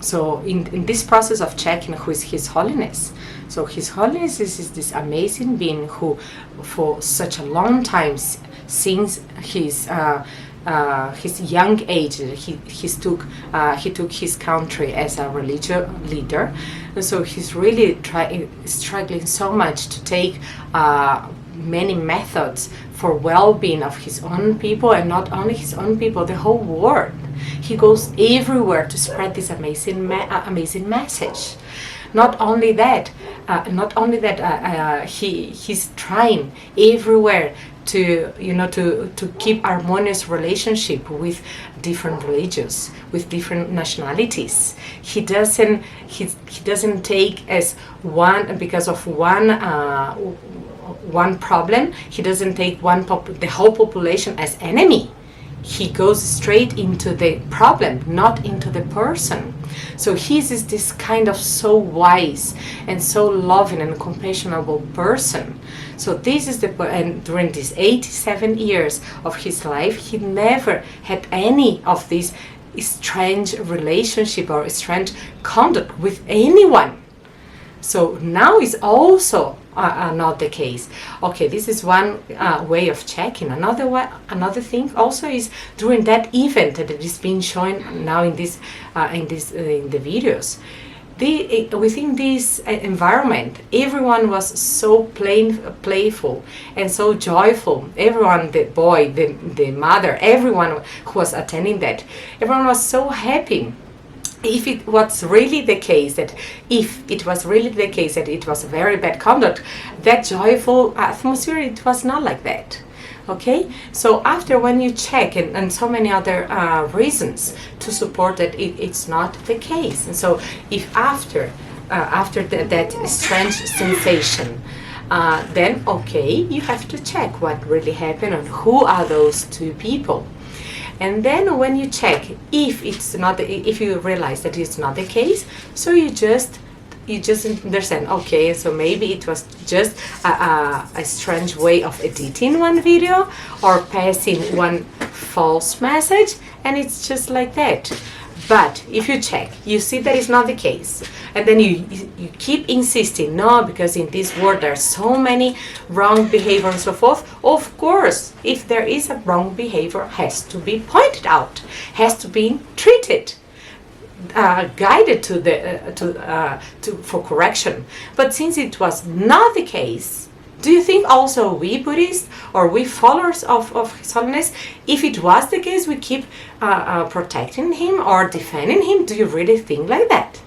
So in this process of checking who is His Holiness, so His Holiness is this amazing being who, for such a long time, since his young age, he took his country as a religious leader, and so he's really struggling so much to take many methods for well-being of his own people, and not only his own people, the whole world. He goes everywhere to spread this amazing message. Not only that, he's trying everywhere to keep harmonious relationship with different religions, with different nationalities. He doesn't take as one, because of one problem. He doesn't take the whole population as enemy. He goes straight into the problem, not into the person. So he's this kind of so wise and so loving and compassionate person. So this is and during these 87 years of his life, he never had any of this strange relationship or strange conduct with anyone. So now is also not the case. Okay, this is one way of checking. Another thing also is during that event that is being shown now in the videos. Within this environment, everyone was so playful and so joyful. Everyone, the boy, the mother, everyone who was attending that, everyone was so happy. If it was really the case that it was a very bad conduct, that joyful atmosphere, it was not like that. Okay, so after, when you check and so many other reasons to support that it's not the case, and so if after that strange sensation, then okay, you have to check what really happened and who are those two people. And then when you check if you realize that it's not the case, so you just understand, okay, so maybe it was just a strange way of editing one video or passing one false message, and it's just like that. But if you check, you see that it's not the case, and then you keep insisting, no, because in this world there are so many wrong behavior and so forth. Of course, if there is a wrong behavior, has to be pointed out, has to be treated, guided for correction. But since it was not the case, do you think also we Buddhists or we followers of His Holiness, if it was the case, we keep protecting him or defending him? Do you really think like that?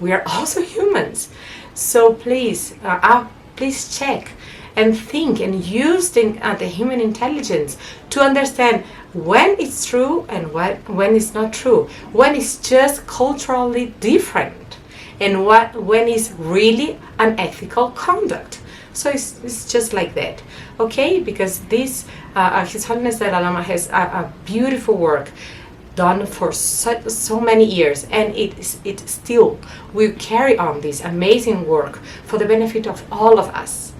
We are also humans. So please check and think and use the human intelligence to understand when it's true and when it's not true, when it's just culturally different, and when it's really unethical conduct. So it's just like that, okay? Because this His Holiness Dalai Lama has a beautiful work done for so many years, and it still will carry on this amazing work for the benefit of all of us.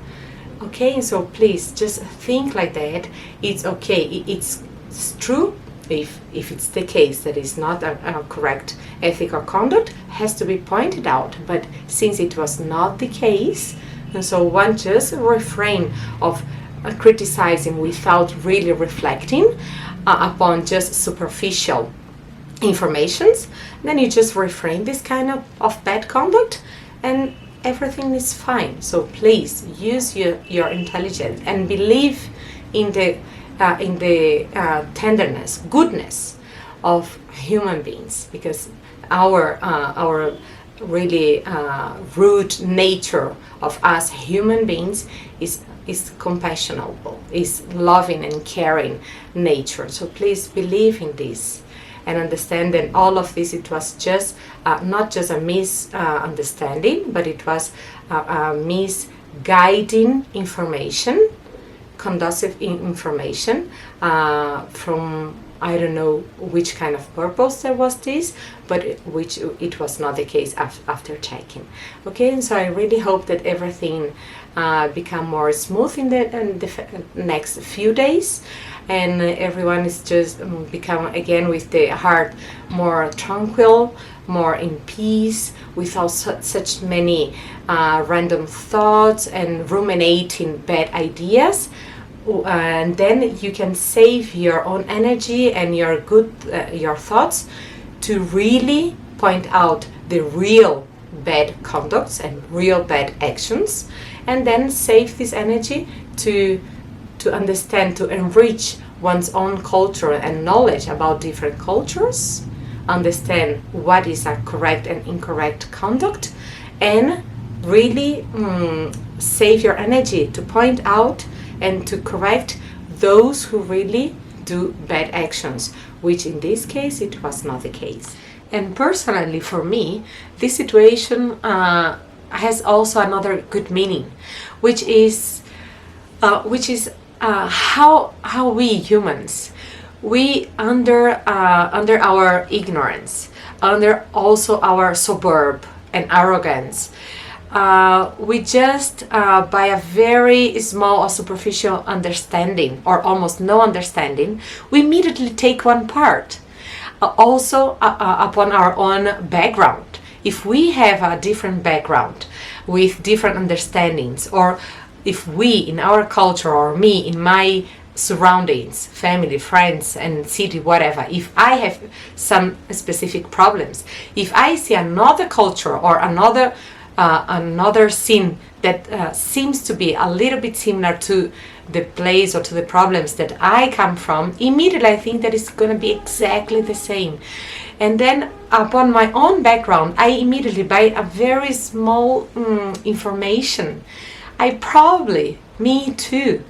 Okay, so please just think like that. It's okay. It's true. If it's the case that is not a correct ethical conduct, has to be pointed out. But since it was not the case, and so one just refrain of criticizing without really reflecting upon just superficial informations, then you just refrain this kind of bad conduct, and everything is fine. So please use your intelligence and believe in the tenderness, goodness of human beings, because our really root nature of us human beings is compassionable, is loving and caring nature. So please believe in this and understand that all of this, it was just not just a misunderstanding, but it was a misguiding information, conducive information from I don't know which kind of purpose there was this, but which it was not the case after checking. Okay, and so I really hope that everything become more smooth in the next few days, and everyone is just become again with the heart more tranquil, more in peace, without such many random thoughts and ruminating bad ideas. And then you can save your own energy and your thoughts to really point out the real bad conducts and real bad actions, and then save this energy to understand, to enrich one's own culture and knowledge about different cultures, understand what is a correct and incorrect conduct, and really save your energy to point out and to correct those who really do bad actions, which in this case it was not the case. And personally for me, this situation has also another good meaning, which is how we humans, we under our ignorance, under also our suburb and arrogance, we just by a very small or superficial understanding or almost no understanding, we immediately take one part. Also upon our own background. If we have a different background with different understandings, or if we in our culture or me in my surroundings, family, friends and city, whatever, if I have some specific problems, if I see another culture or another scene that seems to be a little bit similar to the place or to the problems that I come from, immediately I think that it's going to be exactly the same. And then upon my own background, I immediately, by a very small information, I probably, me too,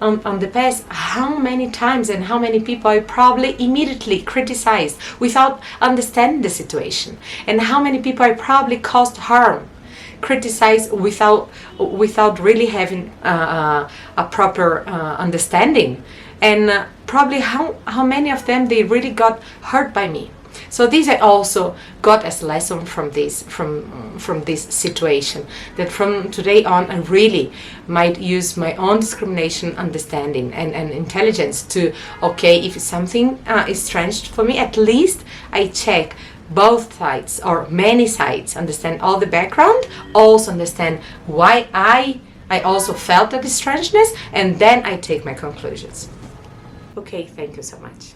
on the past, how many times and how many people I probably immediately criticized without understanding the situation, and how many people I probably caused harm, criticize without really having a proper understanding, and probably how many of them they really got hurt by me. So this I also got as a lesson from this situation, that from today on I really might use my own discrimination understanding and intelligence to, okay, if something is strange for me, at least I check both sides or many sides, understand all the background, also understand why I also felt that strangeness, and then I take my conclusions. Okay, thank you so much.